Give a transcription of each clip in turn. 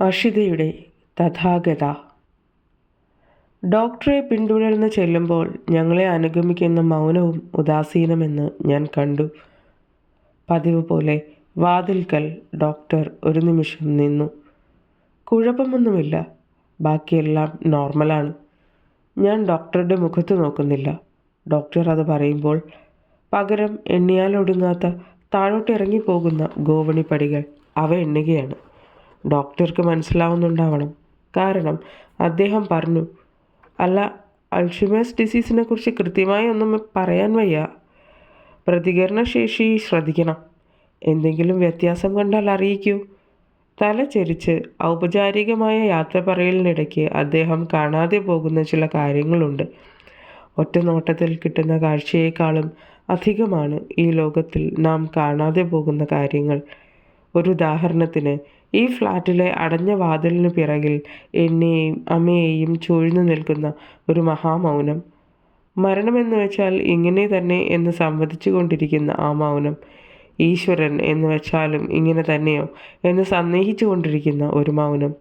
അഷിതയുടെ തഥാഗത. ഡോക്ടറെ പിന്തുടർന്ന് ചെല്ലുമ്പോൾ ഞങ്ങളെ അനുഗമിക്കുന്ന മൗനവും ഉദാസീനമെന്ന് ഞാൻ കണ്ടു. പതിവ് പോലെ വാതിൽക്കൽ ഡോക്ടർ ഒരു നിമിഷം നിന്നു. കുഴപ്പമൊന്നുമില്ല, ബാക്കിയെല്ലാം നോർമലാണ്. ഞാൻ ഡോക്ടറുടെ മുഖത്ത് നോക്കുന്നില്ല. ഡോക്ടർ അത് പറയുമ്പോൾ പകരം എണ്ണിയാലൊടുങ്ങാത്ത താഴോട്ടിറങ്ങിപ്പോകുന്ന ഗോവണിപ്പടികൾ അവ എണ്ണുകയാണ്. ഡോക്ടർക്ക് മനസ്സിലാവുന്നുണ്ടാവണം, കാരണം അദ്ദേഹം പറഞ്ഞു, അല്ല, അൾഷിമേഴ്സ് ഡിസീസിനെ കുറിച്ച് കൃത്യമായി ഒന്നും പറയാൻ വയ്യ. പ്രതികരണശേഷി ശ്രദ്ധിക്കണം. എന്തെങ്കിലും വ്യത്യാസം കണ്ടാൽ അറിയിക്കൂ. തല ചെരിച്ച് ഔപചാരികമായ യാത്ര പറയലിനിടയ്ക്ക് അദ്ദേഹം കാണാതെ പോകുന്ന ചില കാര്യങ്ങളുണ്ട്. ഒറ്റ നോട്ടത്തിൽ കിട്ടുന്ന കാഴ്ചയേക്കാളും അധികമാണ് ഈ ലോകത്തിൽ നാം കാണാതെ പോകുന്ന കാര്യങ്ങൾ. ഒരു ഉദാഹരണത്തിന്, ഈ ഫ്ലാറ്റിലെ അടഞ്ഞ വാതിലിന് പിറകിൽ എന്നെയും അമ്മയെയും ചൂഴ്ന്നു നിൽക്കുന്ന ഒരു മഹാമൗനം. മരണമെന്ന് വെച്ചാൽ ഇങ്ങനെ തന്നെ എന്ന് സമ്മതിച്ചു കൊണ്ടിരിക്കുന്ന ആ മൗനം. ഈശ്വരൻ എന്ന് വെച്ചാലും ഇങ്ങനെ തന്നെയോ എന്ന് സന്ദേഹിച്ചു കൊണ്ടിരിക്കുന്ന ഒരു മൗനം.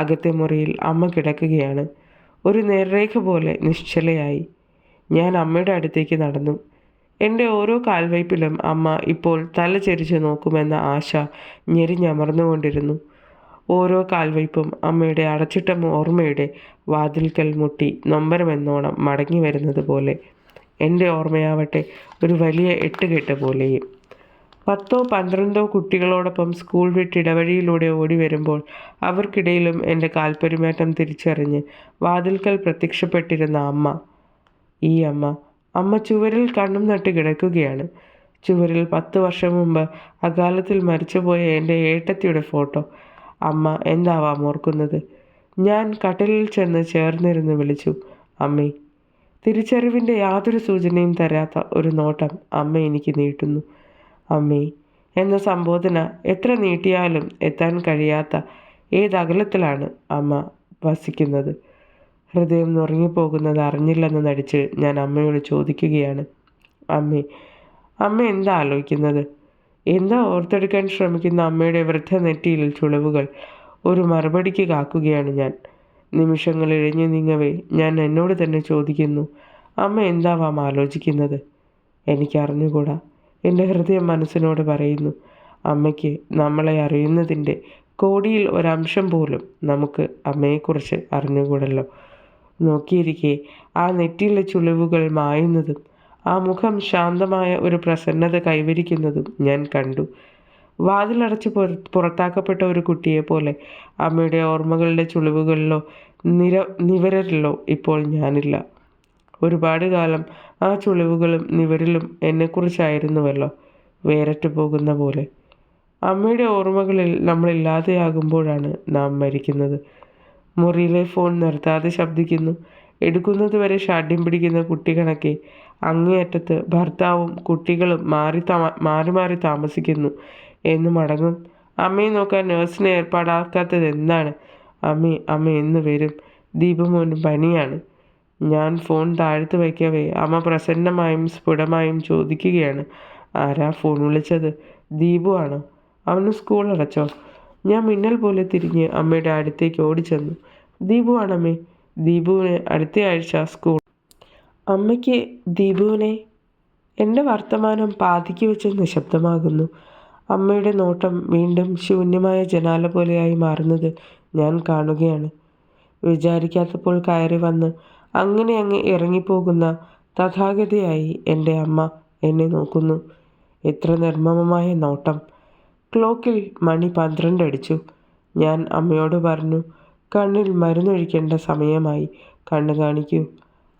അകത്തെ മുറിയിൽ അമ്മ കിടക്കുകയാണ്, ഒരു നേർരേഖ പോലെ നിശ്ചലയായി. ഞാൻ അമ്മയുടെ അടുത്തേക്ക് നടന്നു. എൻ്റെ ഓരോ കാൽവയ്പിലും അമ്മ ഇപ്പോൾ തല ചെരിച്ച് നോക്കുമെന്ന ആശ ഞെരിഞ്ഞമർന്നുകൊണ്ടിരുന്നു. ഓരോ കാൽവയ്പും അമ്മയുടെ അടച്ചിട്ട ഓർമ്മയുടെ വാതിൽക്കൽ മുട്ടി നൊമ്പരമെന്നോണം മടങ്ങി വരുന്നത് പോലെ. എൻ്റെ ഓർമ്മയാവട്ടെ ഒരു വലിയ എട്ടുകെട്ട് പോലെയും. 10-12 കുട്ടികളോടൊപ്പം സ്കൂൾ വിട്ട് ഇടവഴിയിലൂടെ ഓടി വരുമ്പോൾ അവർക്കിടയിലും എൻ്റെ കാൽപ്പെരുമാറ്റം തിരിച്ചറിഞ്ഞ് വാതിൽക്കൽ പ്രത്യക്ഷപ്പെട്ടിരുന്ന അമ്മ. ഈ അമ്മ ചുവരിൽ കണ്ണും നട്ട് കിടക്കുകയാണ്. ചുവരിൽ 10 വർഷം മുമ്പ് അകാലത്തിൽ മരിച്ചുപോയ എൻ്റെ ഏട്ടത്തിയുടെ ഫോട്ടോ. അമ്മ എന്താവാം ഓർക്കുന്നത്? ഞാൻ കട്ടിലിൽ ചെന്ന് ചേർന്നിരുന്ന് വിളിച്ചു, അമ്മേ. തിരിച്ചറിവിൻ്റെ യാതൊരു സൂചനയും തരാത്ത ഒരു നോട്ടം അമ്മ എനിക്ക് നീട്ടുന്നു. അമ്മേ എന്ന സംബോധന എത്ര നീട്ടിയാലും എത്താൻ കഴിയാത്ത ഏതകലത്തിലാണ് അമ്മ വസിക്കുന്നത്. ഹൃദയം നുറങ്ങിപ്പോകുന്നത് അറിഞ്ഞില്ലെന്ന് നടിച്ച് ഞാൻ അമ്മയോട് ചോദിക്കുകയാണ്, അമ്മ എന്താ ആലോചിക്കുന്നത്? എന്താ ഓർത്തെടുക്കാൻ ശ്രമിക്കുന്ന അമ്മയുടെ വൃദ്ധ നെറ്റിയിൽ ചുളിവുകൾ? ഒരു മറുപടിക്ക് കാക്കുകയാണ് ഞാൻ. നിമിഷങ്ങൾ ഇഴഞ്ഞു നീങ്ങവേ ഞാൻ എന്നോട് തന്നെ ചോദിക്കുന്നു, അമ്മ എന്താവാം ആലോചിക്കുന്നത്? എനിക്കറിഞ്ഞുകൂടാ. എൻ്റെ ഹൃദയം മനസ്സിനോട് പറയുന്നു, അമ്മയ്ക്ക് നമ്മളെ അറിയുന്നതിൻ്റെ കോടിയിൽ ഒരംശം പോലും നമുക്ക് അമ്മയെക്കുറിച്ച് അറിഞ്ഞുകൂടല്ലോ. നോക്കിയിരിക്കെ ആ നെറ്റിയിലെ ചുളിവുകൾ മായുന്നതും ആ മുഖം ശാന്തമായ ഒരു പ്രസന്നത കൈവരിക്കുന്നതും ഞാൻ കണ്ടു. വാതിലടച്ച് പുറത്താക്കപ്പെട്ട ഒരു കുട്ടിയെപ്പോലെ അമ്മയുടെ ഓർമ്മകളുടെ ചുളിവുകളിലോ നിവരലിലോ ഇപ്പോൾ ഞാനില്ല. ഒരുപാട് കാലം ആ ചുളിവുകളും നിവരലും എന്നെക്കുറിച്ചായിരുന്നുവല്ലോ, വേറിട്ട് പോകുന്ന പോലെ. അമ്മയുടെ ഓർമ്മകളിൽ നമ്മളില്ലാതെയാകുമ്പോഴാണ് നാം മരിക്കുന്നത്. മുറിയിലെ ഫോൺ നിർത്താതെ ശബ്ദിക്കുന്നു. എടുക്കുന്നത് വരെ ഷാഢ്യം പിടിക്കുന്ന കുട്ടി കണക്കെ അങ്ങേയറ്റത്ത് ഭർത്താവും കുട്ടികളും മാറി മാറി താമസിക്കുന്നു എന്ന് മടങ്ങും. അമ്മയെ നോക്കാൻ നേഴ്സിനെ ഏർപ്പാടാക്കാത്തത് എന്താണ്? അമ്മ എന്ന് വരും? ദീപുമോനും പനിയാണ്. ഞാൻ ഫോൺ താഴ്ത്തു വയ്ക്കവേ അമ്മ പ്രസന്നമായും സ്ഫുടമായും ചോദിക്കുകയാണ്, ആരാ ഫോൺ വിളിച്ചത്? ദീപു ആണോ? അവന് സ്കൂൾ അടച്ചോ? ഞാൻ മിന്നൽ പോലെ തിരിഞ്ഞ് അമ്മയുടെ അടുത്തേക്ക് ഓടിച്ചെന്നു. ദീപു ആണമ്മേ. ദീപുവിന് അടുത്ത ആഴ്ച സ്കൂൾ. അമ്മയ്ക്ക് ദീപുവിനെ? എൻ്റെ വർത്തമാനം പാതിക്ക് വെച്ച് നിശബ്ദമാകുന്നു. അമ്മയുടെ നോട്ടം വീണ്ടും ശൂന്യമായ ജനാല പോലെയായി മാറുന്നത് ഞാൻ കാണുകയാണ്. വിചാരിക്കാത്തപ്പോൾ കയറി വന്ന് അങ്ങനെ അങ്ങ് ഇറങ്ങിപ്പോകുന്ന തഥാഗതയായി എൻ്റെ അമ്മ എന്നെ നോക്കുന്നു. എത്ര നിർമ്മമമായ നോട്ടം. ക്ലോക്കിൽ മണി 12 അടിച്ചു. ഞാൻ അമ്മയോട് പറഞ്ഞു, കണ്ണിൽ മരുന്നൊഴിക്കേണ്ട സമയമായി, കണ്ണ് കാണിക്കൂ.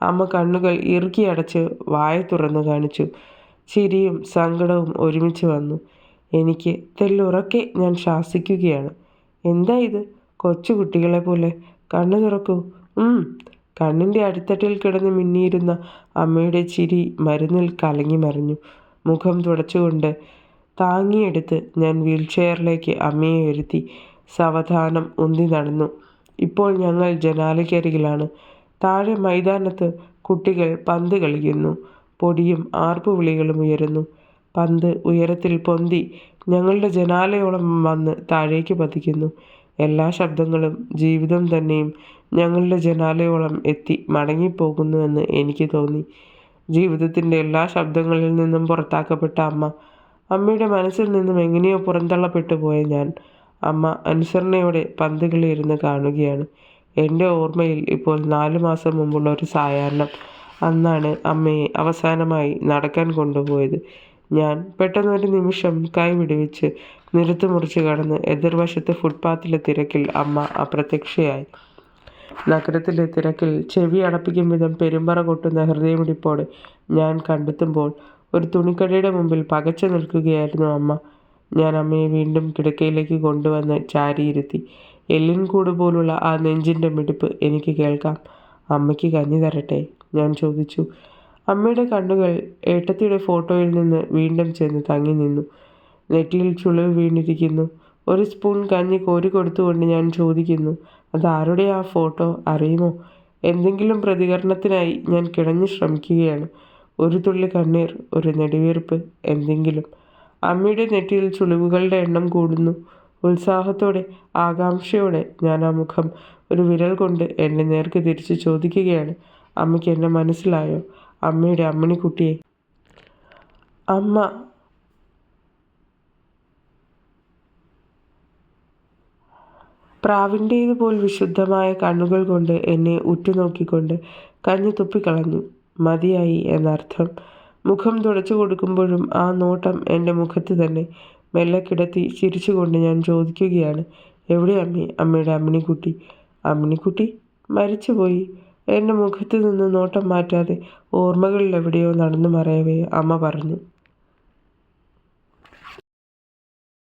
അമ്മ കണ്ണുകൾ ഇറുക്കി അടച്ച് വായ തുറന്നു കാണിച്ചു. ചിരിയും സങ്കടവും ഒരുമിച്ച് വന്നു. എനിക്ക് തെല്ലുറക്കെ ഞാൻ ശാസിക്കുകയാണ്, എന്താ ഇത്, കൊച്ചു കുട്ടികളെ പോലെ? കണ്ണു തുറക്കൂ. കണ്ണിൻ്റെ അടിത്തട്ടിൽ കിടന്ന് മിന്നിയിരുന്ന അമ്മയുടെ ചിരി മരുന്നിൽ കലങ്ങി മറിഞ്ഞു. മുഖം തുടച്ചുകൊണ്ട് താങ്ങിയെടുത്ത് ഞാൻ വീൽചെയറിലേക്ക് അമ്മയെ ഇരുത്തി സാവധാനം ഉന്തി നടന്നു. ഇപ്പോൾ ഞങ്ങൾ ജനാലയ്ക്കരികിലാണ്. താഴെ മൈതാനത്ത് കുട്ടികൾ പന്ത് കളിക്കുന്നു. പൊടിയും ആർപ്പുവിളികളും ഉയരുന്നു. പന്ത് ഉയരത്തിൽ പൊന്തി ഞങ്ങളുടെ ജനാലയോളം വന്ന് താഴേക്ക് പതിക്കുന്നു. എല്ലാ ശബ്ദങ്ങളും ജീവിതം തന്നെയും ഞങ്ങളുടെ ജനാലയോളം എത്തി മടങ്ങിപ്പോകുന്നുവെന്ന് എനിക്ക് തോന്നി. ജീവിതത്തിൻ്റെ എല്ലാ ശബ്ദങ്ങളിൽ നിന്നും പുറത്താക്കപ്പെട്ട അമ്മയുടെ മനസ്സിൽ നിന്നും എങ്ങനെയോ പുറന്തള്ളപ്പെട്ടു പോയ ഞാൻ അമ്മ അനുസരണയോടെ പന്തുകളിയിരുന്ന് കാണുകയാണ്. എൻ്റെ ഓർമ്മയിൽ ഇപ്പോൾ 4 മാസം മുമ്പുള്ള ഒരു സായാഹ്നം. അന്നാണ് അമ്മയെ അവസാനമായി നടക്കാൻ കൊണ്ടുപോയത്. ഞാൻ പെട്ടെന്നൊരു നിമിഷം കൈ വിടുവിച്ച് നിരത്ത് മുറിച്ച് കടന്ന് എതിർവശത്തെ ഫുട്പാത്തിലെ തിരക്കിൽ അമ്മ അപ്രത്യക്ഷയായി. നഗരത്തിലെ തിരക്കിൽ ചെവി അടപ്പിക്കും വിധം പെരുമ്പറ കൊട്ടുന്ന ഹൃദയമിടിപ്പോടെ ഞാൻ കണ്ടെത്തുമ്പോൾ ഒരു തുണിക്കടയുടെ മുമ്പിൽ പകച്ചു നിൽക്കുകയായിരുന്നു അമ്മ. ഞാൻ അമ്മയെ വീണ്ടും കിടക്കയിലേക്ക് കൊണ്ടുവന്ന് ചാരിയിരുത്തി. എല്ലിൻകൂട് പോലുള്ള ആ നെഞ്ചിൻ്റെ മിടിപ്പ് എനിക്ക് കേൾക്കാം. അമ്മയ്ക്ക് കഞ്ഞി തരട്ടെ? ഞാൻ ചോദിച്ചു. അമ്മയുടെ കണ്ണുകൾ ഏട്ടത്തിയുടെ ഫോട്ടോയിൽ നിന്ന് വീണ്ടും ചെന്ന് തങ്ങി നിന്നു. നെറ്റിയിൽ ചുളിവ് വീണിരിക്കുന്നു. ഒരു സ്പൂൺ കഞ്ഞി കോരി കൊടുത്തുകൊണ്ട് ഞാൻ ചോദിക്കുന്നു, അതാരുടെ ആ ഫോട്ടോ അറിയുമോ? എന്തെങ്കിലും പ്രതികരണത്തിനായി ഞാൻ കിടഞ്ഞു ശ്രമിക്കുകയാണ്. ഒരു തുള്ളി കണ്ണീർ, ഒരു നെടുവീർപ്പ്, എന്തെങ്കിലും. അമ്മയുടെ നെറ്റിയിൽ ചുളിവുകളുടെ എണ്ണം കൂടുന്നു. ഉത്സാഹത്തോടെ, ആകാംക്ഷയോടെ ഞാൻ ആ മുഖം ഒരു വിരൽ കൊണ്ട് എൻ്റെ നേർക്ക് തിരിച്ച് ചോദിക്കുകയാണ്, അമ്മയ്ക്ക് എന്നെ മനസ്സിലായോ? അമ്മയുടെ അമ്മിണിക്കുട്ടിയെ. അമ്മ പ്രാവിൻ്റേതുപോൽ വിശുദ്ധമായ കണ്ണുകൾ കൊണ്ട് എന്നെ ഉറ്റുനോക്കിക്കൊണ്ട് കഞ്ഞി തുപ്പിക്കളഞ്ഞു. മതിയായി എന്നർത്ഥം. മുഖം തുടച്ചു കൊടുക്കുമ്പോഴും ആ നോട്ടം എൻ്റെ മുഖത്ത് തന്നെ. മെല്ലെ കിടത്തി ചിരിച്ചുകൊണ്ട് ഞാൻ ചോദിക്കുകയാണ്, എവിടെ അമ്മേ അമ്മയുടെ അമ്മിണിക്കുട്ടി? അമ്മിണിക്കുട്ടി മരിച്ചുപോയി. എൻ്റെ മുഖത്ത് നിന്ന് നോട്ടം മാറ്റാതെ ഓർമ്മകളിൽ എവിടെയോ നടന്നു മറയവേ അമ്മ പറഞ്ഞു.